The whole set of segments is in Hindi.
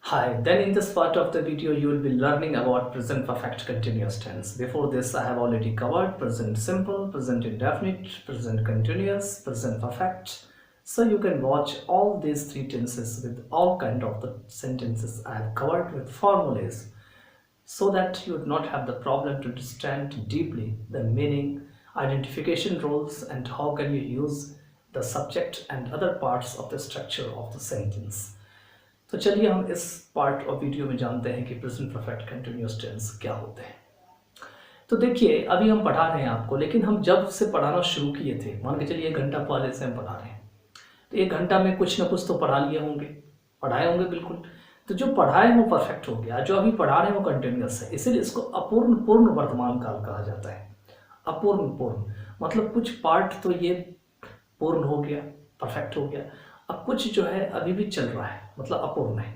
Hi, then in this part of the video you will be learning about present perfect continuous tense. Before this I have already covered present simple, present indefinite, present continuous, present perfect. So you can watch all these three tenses with all kind of the sentences I have covered with formulas so that you would not have the problem to understand deeply the meaning, identification rules and how can you use the subject and other parts of the structure of the sentence. तो चलिए हम इस पार्ट ऑफ वीडियो में जानते हैं कि प्रेजेंट परफेक्ट कंटिन्यूअस टेंस क्या होते हैं। तो देखिए अभी हम पढ़ा रहे हैं आपको, लेकिन हम जब से पढ़ाना शुरू किए थे, मान के चलिए 1 घंटा पहले से हम पढ़ा रहे हैं, तो 1 घंटा में कुछ ना कुछ तो पढ़ा लिए होंगे, पढ़ाए होंगे बिल्कुल। तो जो पढ़ाए वो परफेक्ट हो गया, जो अभी पढ़ा रहे हैं वो कंटिन्यूअस है, इसीलिए इसको अपूर्ण पूर्ण वर्तमान काल कहा जाता है। अपूर्ण पूर्ण मतलब कुछ पार्ट तो ये पूर्ण हो गया, परफेक्ट हो गया, अब कुछ जो है अभी भी चल रहा है, मतलब अपूर्ण है,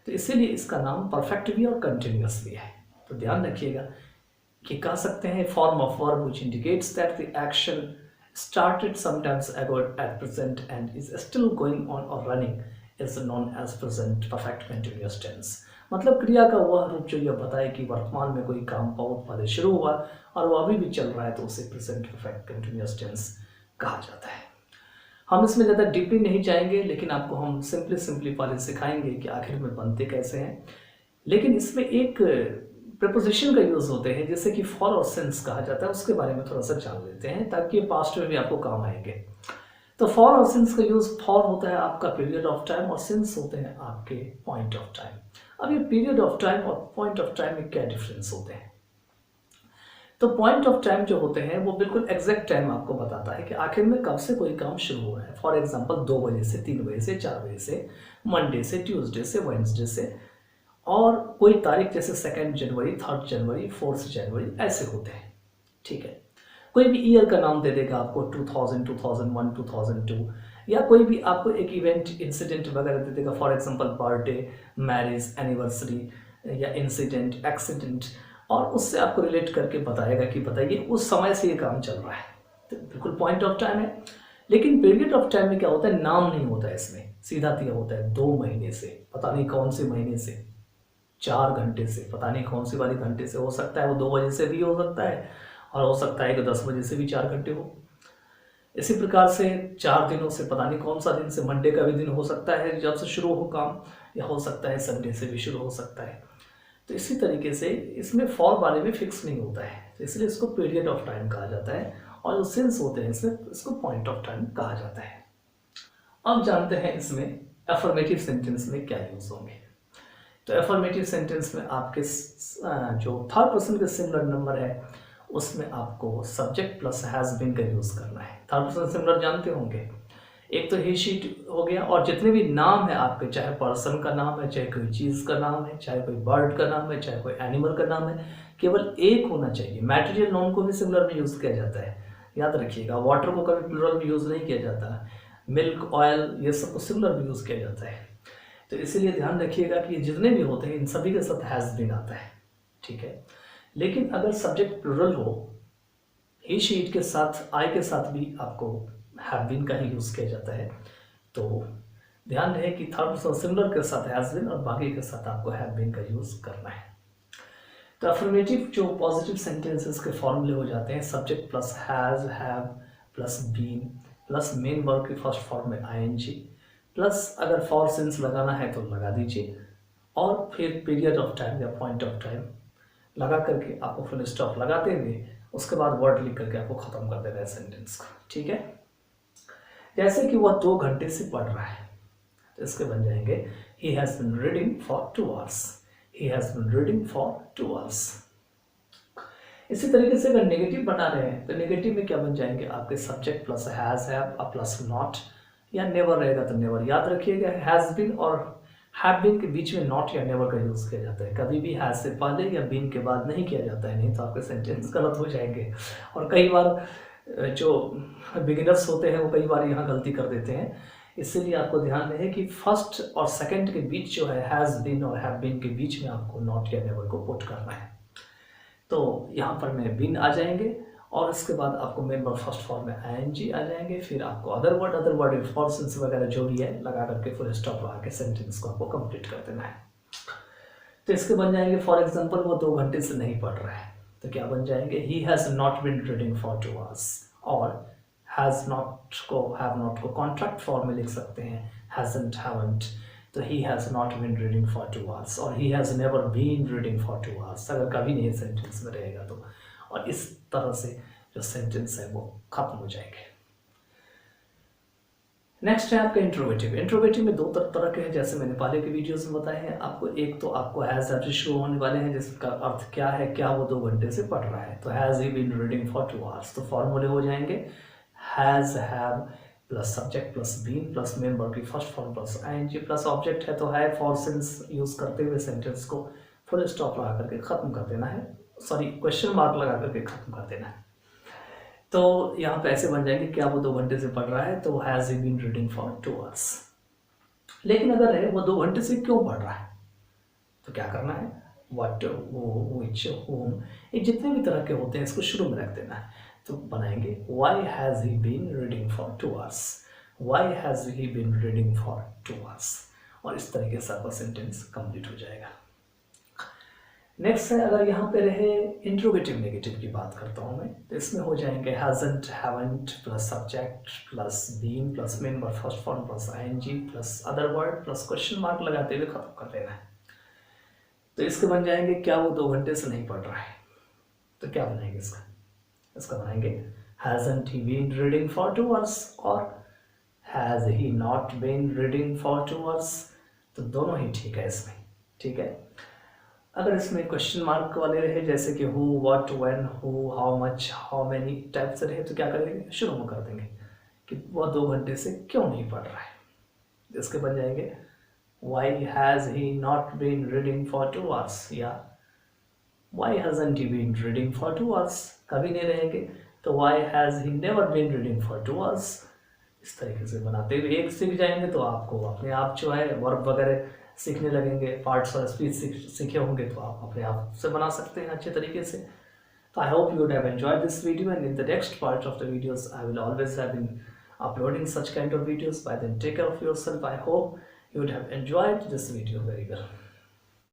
तो इसीलिए इसका नाम परफेक्ट भी और कंटिन्यूअस भी है। तो ध्यान रखिएगा कि कह सकते हैं form of verb which indicates that the action started sometimes ago at present and is still going on or running is known as present perfect continuous tense। मतलब क्रिया का वह रूप जो यह बताए कि वर्तमान में कोई काम बहुत पहले शुरू हुआ और वो अभी भी चल रहा है, तो उसे प्रेजेंट परफेक्ट कंटिन्यूअस टेंस कहा जाता है। हम इसमें ज़्यादा डीपली नहीं जाएंगे, लेकिन आपको हम सिंपली पहले सिखाएंगे कि आखिर में बनते कैसे हैं। लेकिन इसमें एक प्रपोजिशन का यूज़ होते हैं जैसे कि फॉर और सिंस कहा जाता है, उसके बारे में थोड़ा सा जान लेते हैं ताकि ये पास्ट में भी आपको काम आएंगे। तो फॉर और सिंस का यूज़, फॉर होता है आपका पीरियड ऑफ टाइम और सिंस होते हैं आपके पॉइंट ऑफ टाइम। अब ये पीरियड ऑफ टाइम और पॉइंट ऑफ टाइम में क्या डिफरेंस होते हैं? तो पॉइंट ऑफ टाइम जो होते हैं वो बिल्कुल एग्जैक्ट टाइम आपको बताता है कि आखिर में कब से कोई काम शुरू हो रहा है। फॉर एग्जांपल 2 बजे से, 3 बजे से, 4 बजे से, मंडे से, ट्यूसडे से, वेडनेसडे से, और कोई तारीख जैसे 2 जनवरी, 3 जनवरी, 4 जनवरी ऐसे होते हैं। ठीक है, कोई भी ईयर का नाम दे देगा आपको, 2000, 2001, 2002, या कोई भी आपको एक इवेंट, इंसिडेंट वगैरह दे देगा। For example birthday, marriage, anniversary या इंसिडेंट, एक्सीडेंट, और उससे आपको रिलेट करके बताएगा कि बताइए उस समय से ये काम चल रहा है। तो बिल्कुल पॉइंट ऑफ टाइम है। लेकिन पीरियड ऑफ टाइम में क्या होता है, नाम नहीं होता है इसमें, सीधा दिया होता है 2 महीने से, पता नहीं कौन से महीने से, 4 घंटे से, पता नहीं कौन सी वाली घंटे से, हो सकता है वो 2 बजे से भी हो सकता है और हो सकता है कि 10 बजे से भी 4 घंटे हो। इसी प्रकार से 4 दिनों से, पता नहीं कौन सा दिन से, मंडे का भी दिन हो सकता है जब से शुरू हो काम, या हो सकता है संडे से भी शुरू हो सकता है। तो इसी तरीके से इसमें फॉर वाले में फिक्स नहीं होता है, तो इसलिए इसको पीरियड ऑफ टाइम कहा जाता है, और जो सिंस होते हैं इसमें इसको पॉइंट ऑफ टाइम कहा जाता है। अब जानते हैं इसमें एफर्मेटिव सेंटेंस में क्या यूज होंगे। तो एफर्मेटिव सेंटेंस में आपके जो थर्ड पर्सन के सिंगुलर नंबर है उसमें आपको सब्जेक्ट प्लस हैज बीन का यूज करना है। थर्ड पर्सन सिंगुलर जानते होंगे, एक तो ही शीट हो गया, और जितने भी नाम है आपके, चाहे पर्सन का नाम है, चाहे कोई चीज़ का नाम है, चाहे कोई बर्ड का नाम है, चाहे कोई एनिमल का नाम है, केवल एक होना चाहिए। मैटेरियल नाउन को भी सिंगुलर में यूज़ किया जाता है, याद रखिएगा। वाटर को कभी प्लूरल में यूज़ नहीं किया जाता, मिल्क, ऑयल, ये सब को सिंगुलर में यूज़ किया जाता है। तो इसीलिए ध्यान रखिएगा कि जितने भी होते हैं इन सभी के साथ हैज़ बीन आता है, ठीक है। लेकिन अगर सब्जेक्ट प्लूरल हो, ही शीट के साथ, आई के साथ भी आपको हैव बीन का ही यूज़ किया जाता है। तो ध्यान रहे कि थर्ड पर्सन सिंगुलर के साथ हैज बीन और बाकी के साथ आपको हैव बीन का यूज़ करना है। तो अफर्मेटिव जो पॉजिटिव सेंटेंसेस के फॉर्मूले हो जाते हैं, subject plus has, have plus been plus main verb के फर्स्ट फॉर्म में आईएनजी, प्लस अगर फॉर सिंस लगाना है तो लगा दीजिए, और फिर पीरियड ऑफ टाइम या पॉइंट ऑफ टाइम लगा करके आपको फुल स्टॉप लगाते हुए उसके बाद वर्ड लिख करके आपको ख़त्म कर देना है सेंटेंस को, ठीक है। जैसे कि वह 2 घंटे से पढ़ रहा है, तो इसके बन जाएंगे he has been reading for 2 hours, he has been reading for 2 hours. इसी तरीके से अगर नेगेटिव बना रहे हैं तो नेगेटिव में क्या बन जाएंगे आपके, subject plus has, have plus not, या नेवर रहेगा तो नेवर। याद रखिएगा हैज़ बिन और हैव बिन के बीच में नॉट या नेवर का यूज़ किया जाता है, कभी भी हैज़ से पहले या बिन के बाद नहीं किया जाता है, नहीं तो आपके सेंटेंस गलत हो जाएंगे। और कई बार जो बिगिनर्स होते हैं वो कई बार यहाँ गलती कर देते हैं, इसीलिए आपको ध्यान रहे कि फर्स्ट और सेकंड के बीच जो है हैज़ बीन और हैव बीन के बीच में आपको नॉट या नेवर को पुट करना है। तो यहाँ पर में बीन आ जाएंगे और इसके बाद आपको मेन वर्ब फर्स्ट फॉर्म में आईएनजी आ जाएंगे, फिर आपको अदर वर्ड फॉर सिंस वगैरह जो भी है लगा करके फुल स्टॉप लगा के सेंटेंस को आपको कंप्लीट कर देना है। तो इसके बन जाएंगे फॉर एग्जाम्पल वो 2 घंटे से नहीं पढ़ रहा है, तो क्या बन जाएंगे, he has not been reading for 2 hours, और हैव नॉट को कॉन्ट्रैक्ट फॉर्म में लिख सकते हैं, हैजंट, हैवंट, तो he has not been reading for 2 hours, और he has never been reading for 2 hours, अगर कभी नहीं सेंटेंस में रहेगा तो। और इस तरह से जो सेंटेंस है वो खत्म हो जाएंगे। नेक्स्ट है आपका इंट्रोवेटिव। इंट्रोवेटिव में 2 तरह के हैं, जैसे मैंने पहले की वीडियोस में बताए हैं आपको। एक तो आपको हैज़ हैव शो होने वाले हैं, जिसका अर्थ क्या है, क्या वो 2 घंटे से पढ़ रहा है, तो has he been reading for 2 hours, तो फॉर्मूले हो जाएंगे has have plus subject plus been plus main verb की first form plus ING plus object है, तो है फॉर सिंस यूज करते हुए सेंटेंस को फुल स्टॉप लगा करके खत्म कर देना है, सॉरी क्वेश्चन मार्क लगा करके खत्म कर देना है। तो यहाँ पे ऐसे बन जाएंगे, क्या वो 2 घंटे से पढ़ रहा है, तो has he been reading for 2 hours। लेकिन अगर है वो 2 घंटे से क्यों पढ़ रहा है, तो क्या करना है, व्हाट, व्हिच, whom, ये जितने भी तरह के होते हैं इसको शुरू में रख देना है, तो बनाएंगे why has he been reading for 2 hours, why has he been reading for 2 hours, और इस तरीके से आपका सेंटेंस कंप्लीट हो जाएगा। नेक्स्ट है, अगर यहाँ पे रहे इंट्रोगेटिव नेगेटिव की बात करता हूँ मैं, तो इसमें हो जाएंगे hasn't, haven't plus subject plus been plus main verb first form plus ING plus other word plus question mark लगाते हुए खत्म कर देना है। तो इसके बन जाएंगे, क्या वो 2 घंटे से नहीं पढ़ रहा है, तो क्या बनाएंगे इसका बनाएंगे hasn't he been reading for 2 hours और has he not been reading for 2 hours, तो दोनों ही ठीक है इसमें, ठीक है। अगर इसमें क्वेश्चन मार्क वाले रहे, जैसे कि who, what, when, who, how much, how many type से रहे, तो क्या करेंगे, शुरू में कर देंगे कि वह 2 घंटे से क्यों नहीं पढ़ रहा है। इसके बन जाएंगे why has he not been reading for 2 hours, या why hasn't he been reading for 2 hours, कभी नहीं रहेंगे, तो why has he never been reading for 2 hours। इस तरीके से बनाते हुए एक सीख जाएंगे तो आपको अपने आप जो है वर्ब वगैरह सीखने लगेंगे, पार्ट्स और स्पीच सीखे होंगे तो आप अपने आप से बना सकते हैं अच्छे तरीके से। तो I hope you would have enjoyed this video, and in the next part of the videos I will always have been uploading such kind of videos. By then take care of yourself. I hope you would have enjoyed this video very well.